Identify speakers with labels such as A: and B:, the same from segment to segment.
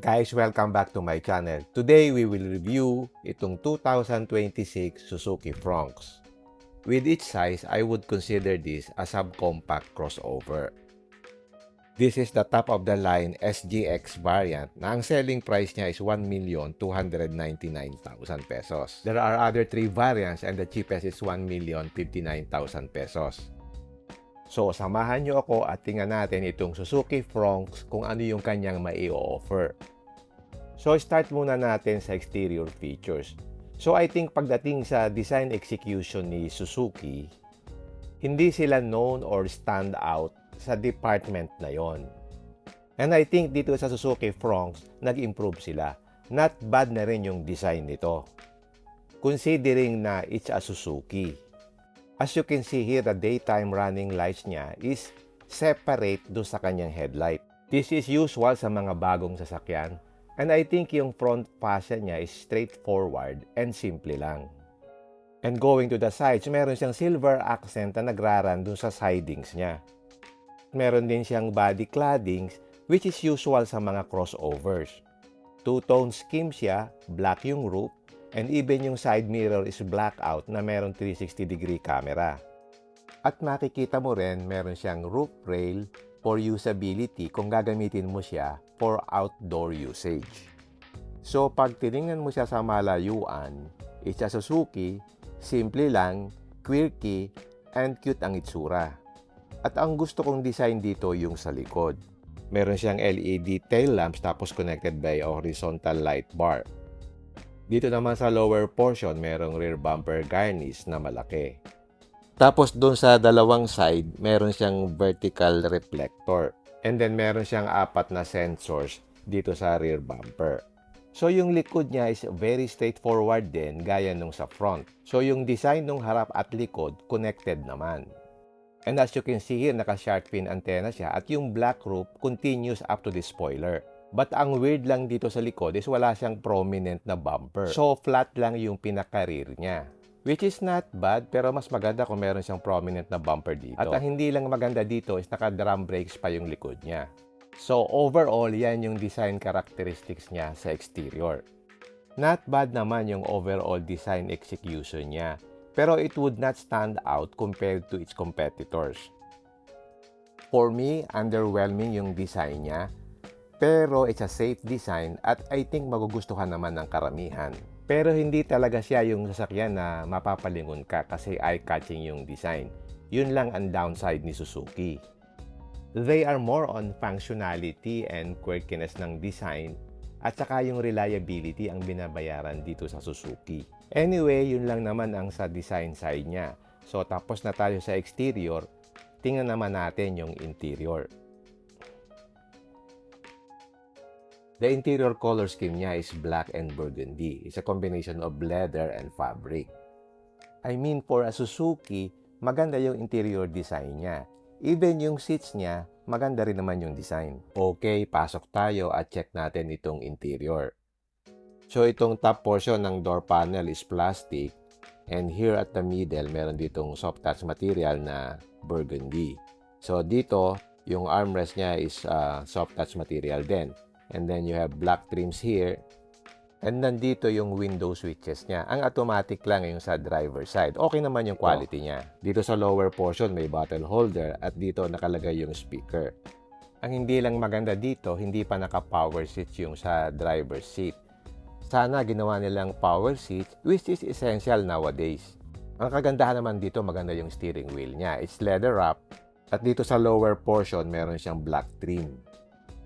A: Guys, welcome back to my channel. Today, we will review itong 2026 Suzuki Fronx. With its size, I would consider this a subcompact crossover. This is the top-of-the-line SGX variant na ang selling price niya is 1,299,000 pesos. There are other 3 variants and the cheapest is 1,059,000 pesos. So, samahan nyo ako at tingnan natin itong Suzuki Fronx kung ano yung kanyang mai-offer. So, start muna natin sa exterior features. So, I think pagdating sa design execution ni Suzuki, hindi sila known or stand out sa department na yon. And I think dito sa Suzuki Fronx, nag-improve sila. Not bad na rin yung design nito, considering na it's a Suzuki. As you can see here, the daytime running lights niya is separate do sa kanyang headlight. This is usual sa mga bagong sasakyan. And I think yung front fascia niya is straightforward and simple lang. And going to the sides, meron siyang silver accent na nagraran dun sa sidings niya. Meron din siyang body claddings which is usual sa mga crossovers. Two-tone scheme siya, black yung roof, and even yung side mirror is blackout na meron 360-degree camera. At makikita mo rin, meron siyang roof rail for usability kung gagamitin mo siya for outdoor usage. So, pag tinignan mo siya sa malayuan, it's a Suzuki, simple lang, quirky, and cute ang itsura. At ang gusto kong design dito yung sa likod. Meron siyang LED tail lamps tapos connected by horizontal light bar. Dito naman sa lower portion, merong rear bumper garnish na malaki. Tapos doon sa dalawang side, meron siyang vertical reflector. And then meron siyang 4 na sensors dito sa rear bumper. So yung likod niya is very straightforward din, gaya nung sa front. So yung design nung harap at likod, connected naman. And as you can see here, naka-shark fin antenna siya at yung black roof continues up to the spoiler. But ang weird lang dito sa likod is wala siyang prominent na bumper. So, flat lang yung pinaka-rear niya. Which is not bad, pero mas maganda kung meron siyang prominent na bumper dito. At ang hindi lang maganda dito is naka-drum brakes pa yung likod niya. So, overall, yan yung design characteristics niya sa exterior. Not bad naman yung overall design execution niya. Pero it would not stand out compared to its competitors. For me, underwhelming yung design niya. Pero it's a safe design at I think magugustuhan naman ng karamihan. Pero hindi talaga siya yung sasakyan na mapapalingon ka kasi eye-catching yung design. Yun lang ang downside ni Suzuki. They are more on functionality and quirkiness ng design at saka yung reliability ang binabayaran dito sa Suzuki. Anyway, yun lang naman ang sa design side niya. So tapos na tayo sa exterior, tingnan naman natin yung interior. The interior color scheme niya is black and burgundy. It's a combination of leather and fabric. I mean, for a Suzuki, maganda yung interior design niya. Even yung seats niya, maganda rin naman yung design. Okay, pasok tayo at check natin itong interior. So, itong top portion ng door panel is plastic. And here at the middle, meron ditong soft touch material na burgundy. So, dito, yung armrest niya is soft touch material din. And then you have black trims here. And nandito yung window switches niya. Ang automatic lang yung sa driver side. Okay naman yung quality niya. Dito sa lower portion may bottle holder at dito nakalagay yung speaker. Ang hindi lang maganda dito, hindi pa naka-power seat yung sa driver seat. Sana ginawa nilang power seat which is essential nowadays. Ang kagandahan naman dito, maganda yung steering wheel niya. It's leather wrapped. At dito sa lower portion, meron siyang black trim.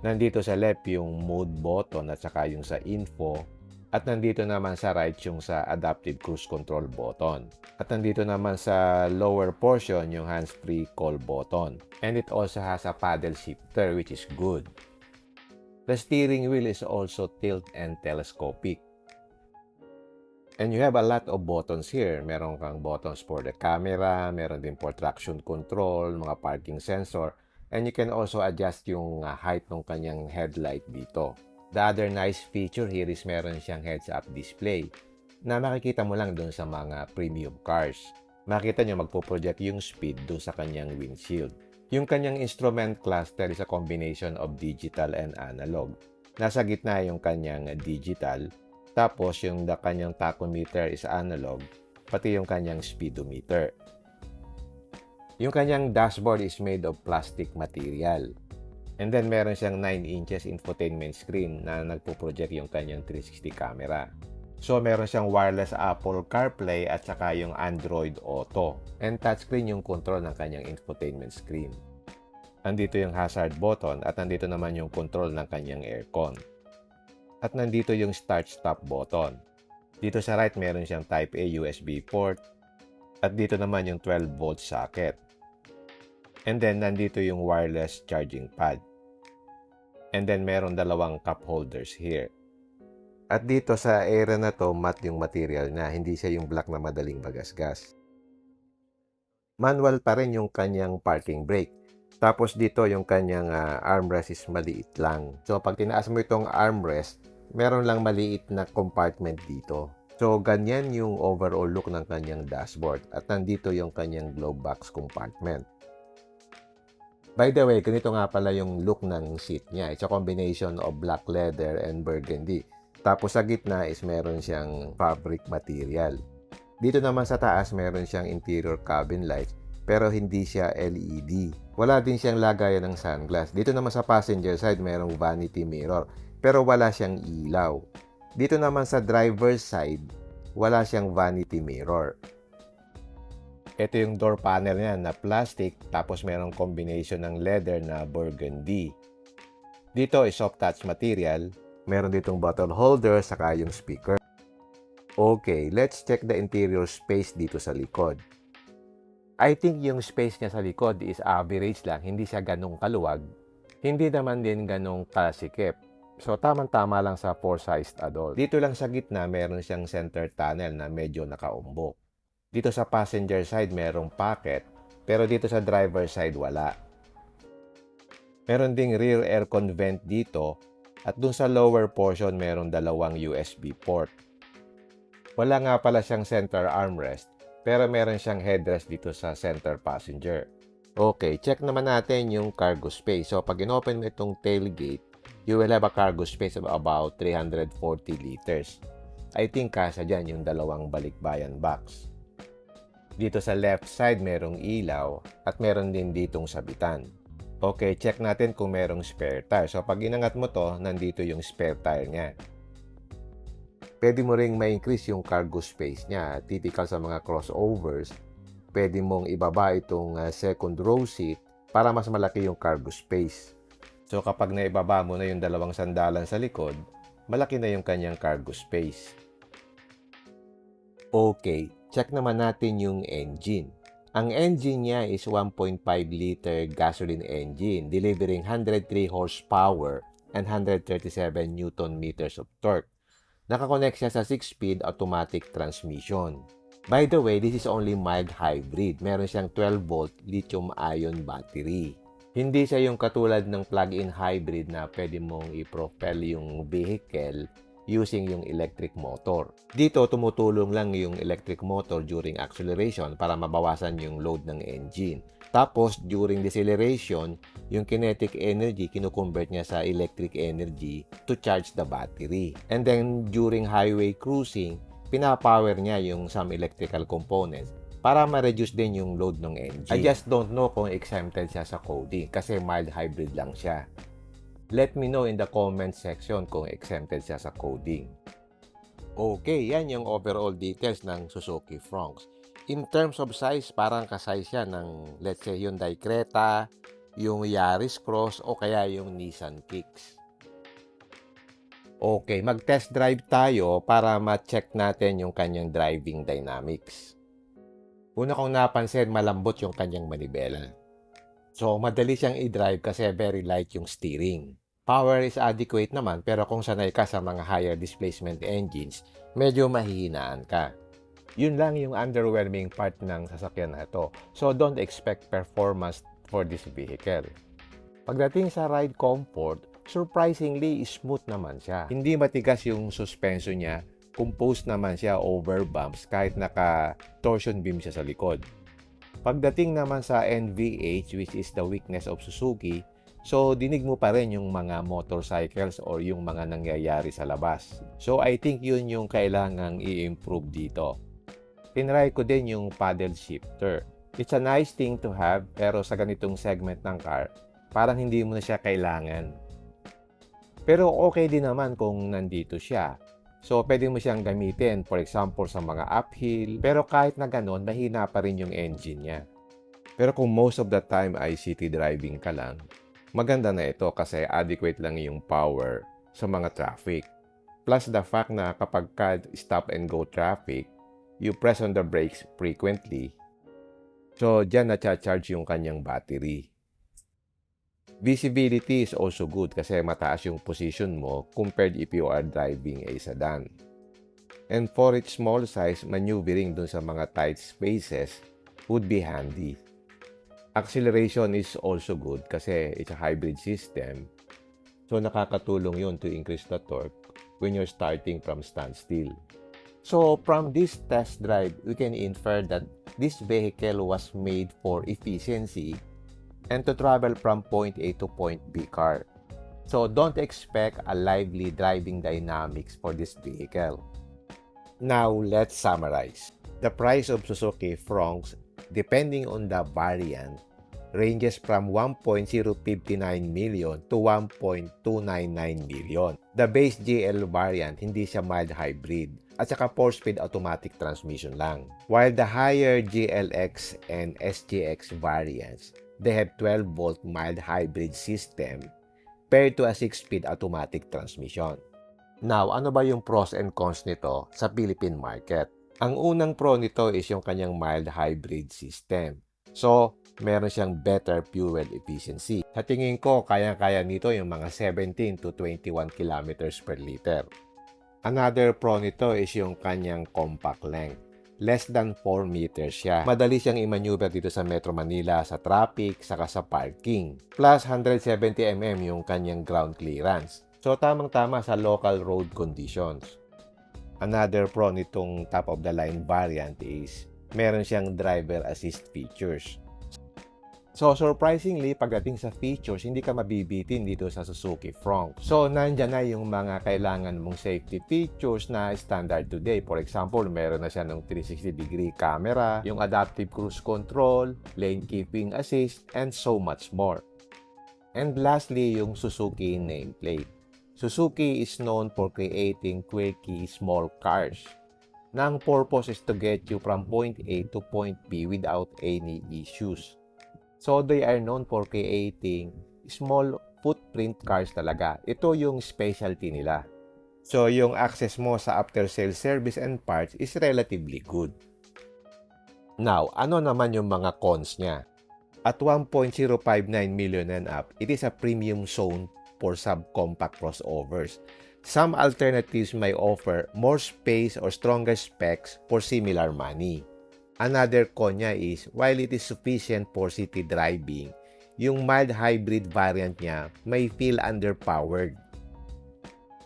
A: Nandito sa left yung mode button at saka yung sa info. At nandito naman sa right yung sa adaptive cruise control button. At nandito naman sa lower portion yung hands-free call button. And it also has a paddle shifter which is good. The steering wheel is also tilt and telescopic. And you have a lot of buttons here. Meron kang buttons for the camera, meron din for traction control, mga parking sensor. And you can also adjust yung height ng kanyang headlight dito. The other nice feature here is meron siyang heads-up display na makikita mo lang doon sa mga premium cars. Makita nyo magpo-project yung speed doon sa kanyang windshield. Yung kanyang instrument cluster is a combination of digital and analog. Nasa gitna yung kanyang digital, tapos yung kanyang tachometer is analog, pati yung kanyang speedometer. Yung kanyang dashboard is made of plastic material. And then meron siyang 9 inches infotainment screen na nagpo-project yung kanyang 360 camera. So meron siyang wireless Apple CarPlay at saka yung Android Auto. And touchscreen yung control ng kanyang infotainment screen. Nandito yung hazard button at nandito naman yung control ng kanyang aircon. At nandito yung start-stop button. Dito sa right meron siyang Type A USB port at dito naman yung 12-volt socket. And then, nandito yung wireless charging pad. And then, meron dalawang cup holders here. At dito sa area na to, matte yung material na. Hindi siya yung black na madaling magasgas. Manual pa rin yung kanyang parking brake. Tapos dito, yung kanyang armrest is maliit lang. So, pag tinaas mo itong armrest, meron lang maliit na compartment dito. So, ganyan yung overall look ng kanyang dashboard. At nandito yung kanyang glove box compartment. By the way, ganito nga pala yung look ng seat niya. It's a combination of black leather and burgundy. Tapos sa gitna is meron siyang fabric material. Dito naman sa taas meron siyang interior cabin lights pero hindi siya LED. Wala din siyang lagayan ng sunglass. Dito naman sa passenger side merong vanity mirror pero wala siyang ilaw. Dito naman sa driver's side wala siyang vanity mirror. Ito yung door panel niya na plastic tapos merong combination ng leather na burgundy. Dito is soft touch material. Meron ditong bottle holder saka yung speaker. Okay, let's check the interior space dito sa likod. I think yung space niya sa likod is average lang. Hindi siya ganong kaluwag. Hindi naman din ganong kasikip. So, tamang-tama lang sa 4-sized adult. Dito lang sa gitna, meron siyang center tunnel na medyo nakaumbok. Dito sa passenger side, merong pocket, pero dito sa driver side, wala. Meron ding rear aircon vent dito, at dun sa lower portion, merong dalawang USB port. Wala nga pala siyang center armrest, pero meron siyang headrest dito sa center passenger. Okay, check naman natin yung cargo space. So, pag inopen mo itong tailgate, you will have a cargo space of about 340 liters. I think kasya dyan yung dalawang balikbayan box. Dito sa left side, merong ilaw at meron din ditong sabitan. Okay, check natin kung merong spare tire. So, pag inangat mo to, nandito yung spare tire niya. Pwede mo ring ma-increase yung cargo space niya. Typical sa mga crossovers, pwede mong ibaba itong second row seat para mas malaki yung cargo space. So, kapag naibaba mo na yung dalawang sandalan sa likod, malaki na yung kanyang cargo space. Okay, check naman natin yung engine. Ang engine niya is 1.5 liter gasoline engine, delivering 103 horsepower and 137 Newton meters of torque. Nakakonect siya sa 6-speed automatic transmission. By the way, this is only mild hybrid. Meron siyang 12-volt lithium-ion battery. Hindi siya yung katulad ng plug-in hybrid na pwede mong i-propel yung vehicle using yung electric motor. Dito, tumutulong lang yung electric motor during acceleration para mabawasan yung load ng engine. Tapos, during deceleration, yung kinetic energy, kinukonvert niya sa electric energy to charge the battery. And then, during highway cruising, pinapower niya yung some electrical components para ma-reduce din yung load ng engine. I just don't know kung exempted siya sa coding kasi mild hybrid lang siya. Let me know in the comment section kung exempted siya sa coding. Okay, yan yung overall details ng Suzuki Fronx. In terms of size, parang ka-size siya ng, let's say, Hyundai Creta, yung Yaris Cross, o kaya yung Nissan Kicks. Okay, mag-test drive tayo para ma-check natin yung kanyang driving dynamics. Una kong napansin, malambot yung kanyang manibela. So, madali siyang i-drive kasi very light yung steering. Power is adequate naman pero kung sanay ka sa mga higher displacement engines, medyo mahihinaan ka. Yun lang yung underwhelming part ng sasakyan na ito. So, don't expect performance for this vehicle. Pagdating sa ride comfort, surprisingly smooth naman siya. Hindi matigas yung suspension niya, composed naman siya over bumps kahit naka-torsion beam siya sa likod. Pagdating naman sa NVH, which is the weakness of Suzuki, So, dinig mo pa rin yung mga motorcycles or yung mga nangyayari sa labas. So, I think yun yung kailangang i-improve dito. Tinry ko din yung paddle shifter. It's a nice thing to have, pero sa ganitong segment ng car, parang hindi mo na siya kailangan. Pero okay din naman kung nandito siya. So, pwede mo siyang gamitin, for example, sa mga uphill. Pero kahit na ganun, mahina pa rin yung engine niya. Pero kung most of the time ay city driving ka lang, maganda na ito kasi adequate lang yung power sa mga traffic. Plus the fact na kapag ka stop and go traffic, you press on the brakes frequently. So, dyan na-charge yung kanyang battery. Visibility is also good kasi mataas yung position mo compared if you are driving a sedan. And for its small size, maneuvering dun sa mga tight spaces would be handy. Acceleration is also good kasi it's a hybrid system. So, nakakatulong yun to increase the torque when you're starting from standstill. So, from this test drive, we can infer that this vehicle was made for efficiency and to travel from point A to point B car. So, don't expect a lively driving dynamics for this vehicle. Now, let's summarize. The price of Suzuki Fronx, depending on the variant, ranges from 1.059 million to 1.299 million. The base GL variant, hindi siya mild hybrid at saka 4-speed automatic transmission lang. While the higher GLX and SGX variants, they have 12-volt mild hybrid system paired to a 6-speed automatic transmission. Now, ano ba yung pros and cons nito sa Philippine market? Ang unang pro nito is yung kanyang mild hybrid system. So, meron siyang better fuel efficiency. Sa tingin ko, kaya-kaya nito yung mga 17 to 21 kilometers per liter. Another pro nito is yung kanyang compact length. Less than 4 meters siya. Madali siyang i-maneuver dito sa Metro Manila, sa traffic, saka sa parking. Plus, 170 mm yung kanyang ground clearance. So, tamang-tama sa local road conditions. Another pro nitong top-of-the-line variant is meron siyang driver assist features. So, surprisingly, pagdating sa features, hindi ka mabibitin dito sa Suzuki Fronx. So, nandyan na yung mga kailangan mong safety features na standard today. For example, meron na siya ng 360-degree camera, yung adaptive cruise control, lane keeping assist, and so much more. And lastly, yung Suzuki nameplate. Suzuki is known for creating quirky small cars. Na ang purpose is to get you from point A to point B without any issues. So, they are known for creating small footprint cars talaga. Ito yung specialty nila. So, yung access mo sa after-sales service and parts is relatively good. Now, ano naman yung mga cons niya? At 1.059 million and up, it is a premium zone for subcompact crossovers. Some alternatives may offer more space or stronger specs for similar money. Another con niya is, while it is sufficient for city driving, yung mild hybrid variant niya may feel underpowered.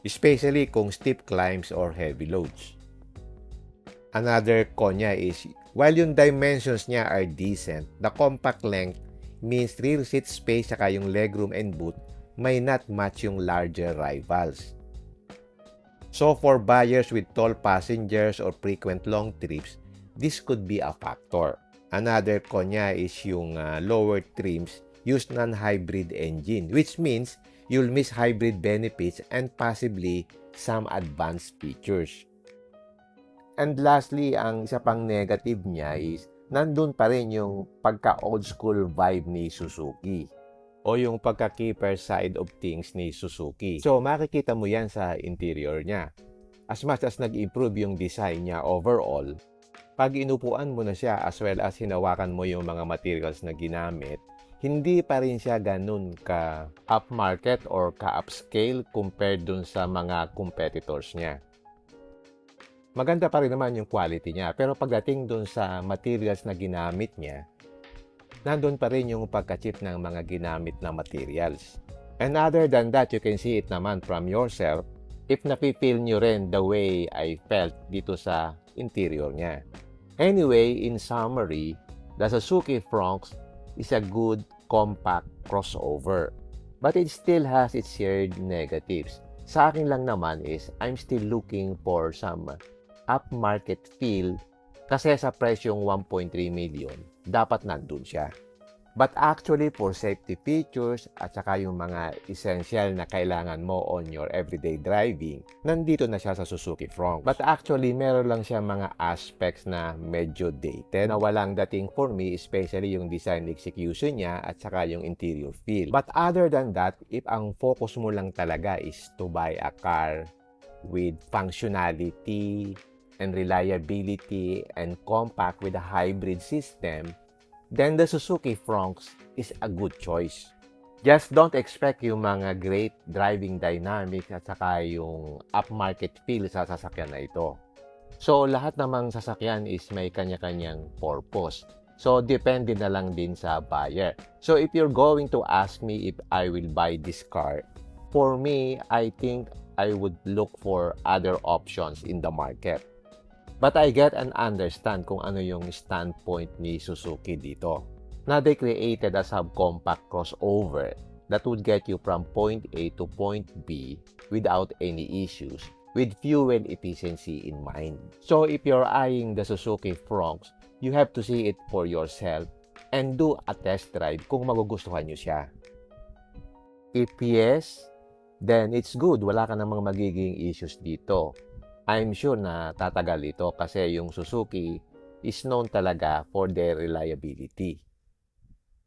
A: Especially kung steep climbs or heavy loads. Another con niya is, while yung dimensions niya are decent, the compact length means rear seat space saka yung legroom and boot may not match yung larger rivals. So for buyers with tall passengers or frequent long trips, this could be a factor. Another con niya is yung lower trims use non-hybrid engine, which means you'll miss hybrid benefits and possibly some advanced features. And lastly, ang isa pang negative niya is nandun pa rin yung pagka-old school vibe ni Suzuki o yung pagka-keeper side of things ni Suzuki. So makikita mo yan sa interior niya. As much as nag-improve yung design niya overall, pag inupuan mo na siya as well as hinawakan mo yung mga materials na ginamit, hindi pa rin siya ganun ka-upmarket or ka-upscale compared dun sa mga competitors niya. Maganda pa rin naman yung quality niya, pero pagdating dun sa materials na ginamit niya, nandun pa rin yung pagka-cheap ng mga ginamit na materials. And other than that, you can see it naman from yourself if nafe-feel nyo rin the way I felt dito sa interior niya. Anyway, in summary, the Suzuki Fronx is a good compact crossover. but it still has its shared negatives. Sa akin lang naman is, I'm still looking for some upmarket feel kasi sa presyong 1.3 million, dapat nandun siya. But actually, for safety features at saka yung mga essential na kailangan mo on your everyday driving, nandito na siya sa Suzuki Fronx. But actually, meron lang siya mga aspects na medyo dated na walang dating for me, especially yung design execution niya at saka yung interior feel. But other than that, if ang focus mo lang talaga is to buy a car with functionality and reliability and compact with a hybrid system, then the Suzuki Fronx is a good choice. Just don't expect yung mga great driving dynamics at saka yung upmarket feel sa sasakyan na ito. So, lahat namang sasakyan is may kanya-kanyang purpose. So, depende na lang din sa buyer. So, if you're going to ask me if I will buy this car, for me, I think I would look for other options in the market. But I get and understand kung ano yung standpoint ni Suzuki dito. Na they created a subcompact crossover that would get you from point A to point B without any issues with fuel efficiency in mind. So if you're eyeing the Suzuki Fronx, you have to see it for yourself and do a test drive kung magugustuhan nyo siya. If yes, then it's good. Wala ka namang magiging issues dito. I'm sure na tatagal ito kasi yung Suzuki is known talaga for their reliability.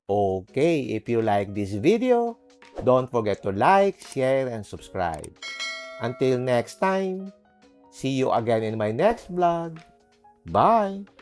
A: Okay, if you like this video, don't forget to like, share, and subscribe. Until next time, see you again in my next vlog. Bye!